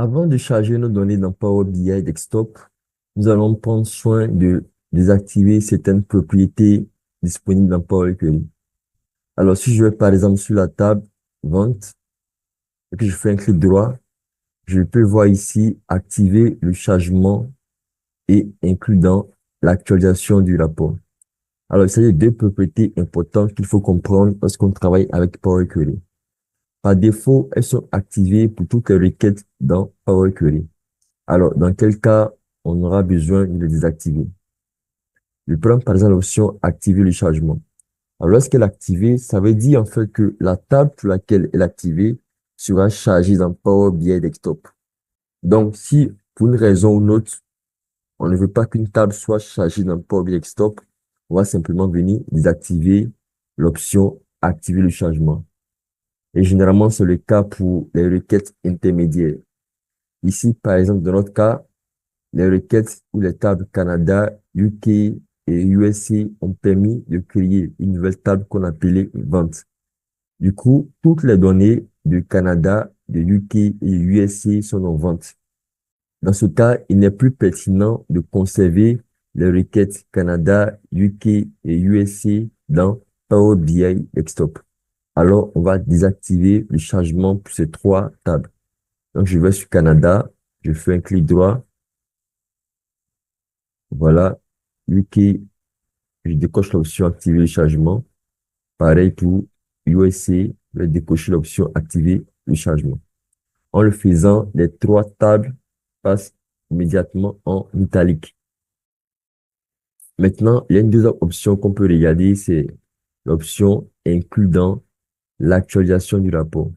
Avant de charger nos données dans Power BI Desktop, nous allons prendre soin de désactiver certaines propriétés disponibles dans Power Query. Alors, si je vais par exemple sur la table Vente et que je fais un clic droit, je peux voir ici activer le chargement et inclus dans l'actualisation du rapport. Alors, il s'agit de deux propriétés importantes qu'il faut comprendre lorsqu'on travaille avec Power Query. Par défaut, elles sont activées pour toutes les requêtes dans Power Query. Alors, dans quel cas on aura besoin de les désactiver? Je prends par exemple l'option activer le chargement. Alors, lorsqu'elle est activée, ça veut dire en fait que la table pour laquelle elle est activée sera chargée dans Power BI Desktop. Donc, si pour une raison ou une autre, on ne veut pas qu'une table soit chargée dans Power BI Desktop, on va simplement venir désactiver l'option activer le chargement. Et généralement, c'est le cas pour les requêtes intermédiaires. Ici, par exemple, dans notre cas, les requêtes ou les tables Canada, UK et USA ont permis de créer une nouvelle table qu'on appelait vente. Du coup, toutes les données de Canada, de UK et USA sont en vente. Dans ce cas, il n'est plus pertinent de conserver les requêtes Canada, UK et USA dans Power BI Desktop. Alors, on va désactiver le chargement pour ces trois tables. Donc, je vais sur Canada, je fais un clic droit. Voilà. UK, je décoche l'option activer le chargement. Pareil pour USA, je vais décocher l'option activer le chargement. En le faisant, les trois tables passent immédiatement en italique. Maintenant, il y a une deuxième option qu'on peut regarder, c'est l'option inclus dans l'actualisation du rapport.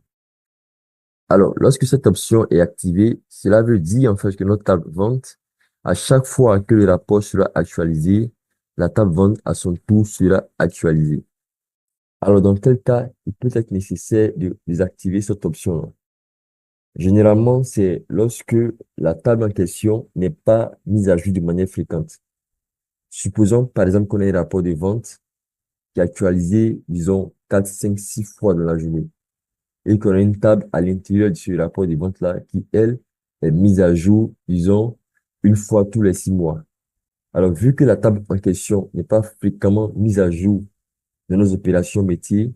Alors, lorsque cette option est activée, cela veut dire en fait que notre table vente, à chaque fois que le rapport sera actualisé, la table vente à son tour sera actualisée. Alors, dans quel cas il peut être nécessaire de désactiver cette option-là? Généralement, c'est lorsque la table en question n'est pas mise à jour de manière fréquente. Supposons par exemple qu'on ait un rapport de vente qui est actualisé, disons, 4, 5, 6 fois dans la journée, et qu'on a une table à l'intérieur de ce rapport de vente-là qui, elle, est mise à jour, disons, une fois tous les 6 mois. Alors, vu que la table en question n'est pas fréquemment mise à jour dans nos opérations métiers,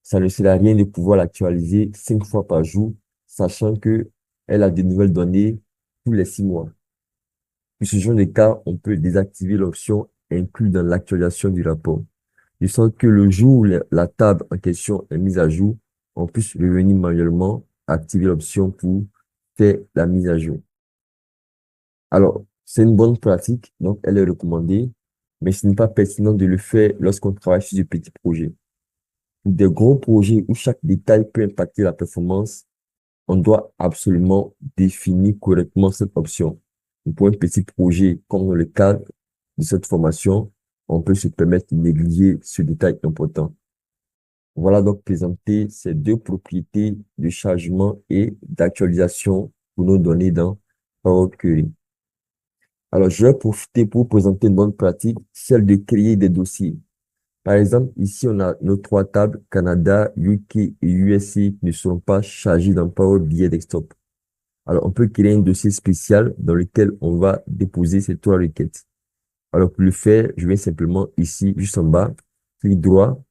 ça ne sert à rien de pouvoir l'actualiser 5 fois par jour, sachant que elle a de nouvelles données tous les 6 mois. Pour ce genre de cas, on peut désactiver l'option inclus dans l'actualisation du rapport, de sorte que le jour où la table en question est mise à jour, on puisse revenir manuellement activer l'option pour faire la mise à jour. Alors, c'est une bonne pratique, donc elle est recommandée, mais ce n'est pas pertinent de le faire lorsqu'on travaille sur de petits projets. Pour des gros projets où chaque détail peut impacter la performance, on doit absolument définir correctement cette option. Pour un petit projet, comme dans le cadre de cette formation, on peut se permettre de négliger ce détail important. Voilà donc présenté ces deux propriétés de chargement et d'actualisation pour nos données dans Power Query. Alors, je vais profiter pour présenter une bonne pratique, celle de créer des dossiers. Par exemple, ici, on a nos trois tables, Canada, UK et USA, qui ne seront pas chargées dans Power BI Desktop. Alors, on peut créer un dossier spécial dans lequel on va déposer ces trois requêtes. Alors, pour le faire, je vais simplement ici, juste en bas, clic droit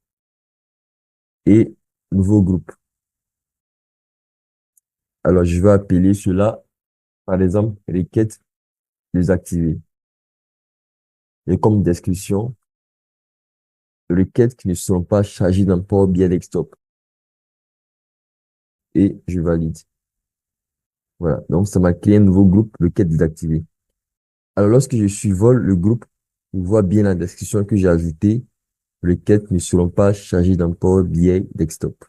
et nouveau groupe. Alors, je vais appeler cela, par exemple, requête désactivée. Et comme description, requêtes qui ne seront pas chargées dans Power BI Desktop. Et je valide. Voilà. Donc, ça m'a créé un nouveau groupe, requête désactivée. Alors, lorsque je survole le groupe, on voit bien la description que j'ai ajoutée. Requêtes ne seront pas chargées dans Power BI Desktop.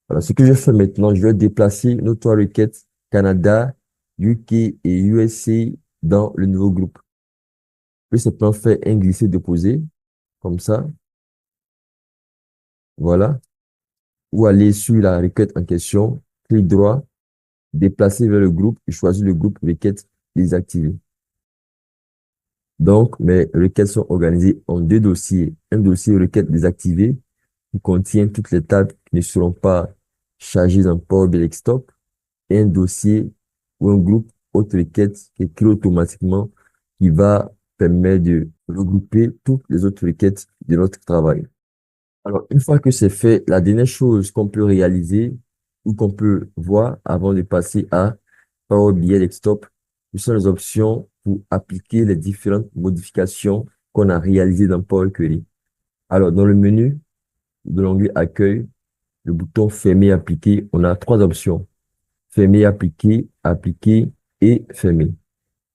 Alors, ce que je fais maintenant, je vais déplacer nos trois requêtes Canada, UK et USA dans le nouveau groupe. Je vais simplement faire un glisser-déposer, comme ça. Voilà. Ou aller sur la requête en question, clic droit, déplacer vers le groupe et choisir le groupe requête désactivé. Donc, mes requêtes sont organisées en deux dossiers. Un dossier requête désactivée qui contient toutes les tables qui ne seront pas chargées dans Power BI Desktop et un dossier ou un groupe autre requête qui est créé automatiquement qui va permettre de regrouper toutes les autres requêtes de notre travail. Alors, une fois que c'est fait, la dernière chose qu'on peut réaliser ou qu'on peut voir avant de passer à Power BI Desktop, ce sont les options pour appliquer les différentes modifications qu'on a réalisées dans Power Query. Alors, dans le menu de l'onglet Accueil, le bouton Fermer, Appliquer, on a trois options. Fermer, appliquer, appliquer et fermer.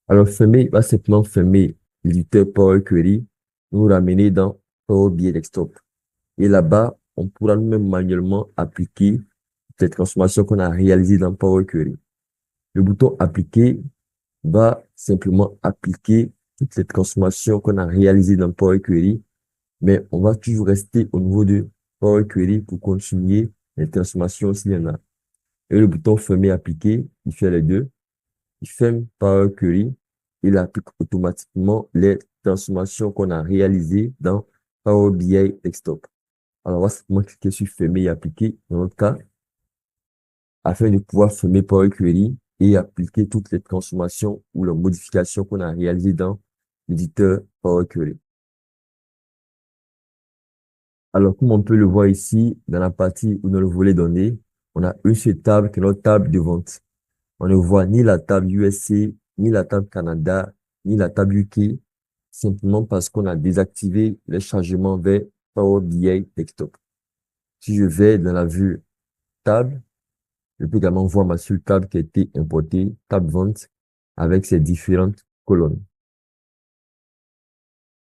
Alors, fermer va simplement fermer l'éditeur Power Query, nous ramener dans Power BI Desktop. Et là-bas, on pourra nous-mêmes manuellement appliquer cette transformation qu'on a réalisée dans Power Query. Le bouton Appliquer va simplement appliquer toutes les transformations qu'on a réalisées dans Power Query, mais on va toujours rester au niveau de Power Query pour continuer les transformations s'il y en a. Et le bouton Fermer, Appliquer, il fait les deux. Il ferme Power Query, il applique automatiquement les transformations qu'on a réalisées dans Power BI Desktop. Alors, on va simplement cliquer sur Fermer et appliquer dans notre cas, afin de pouvoir fermer Power Query et appliquer toutes les transformations ou les modifications qu'on a réalisées dans l'éditeur Power Query. Alors, comme on peut le voir ici, dans la partie ou dans le volet données, on a une seule table qui est notre table de vente. On ne voit ni la table USC, ni la table Canada, ni la table UK, simplement parce qu'on a désactivé les chargements vers Power BI Desktop. Si je vais dans la vue table, je peux également voir ma seule table qui a été importée, table vente, avec ses différentes colonnes.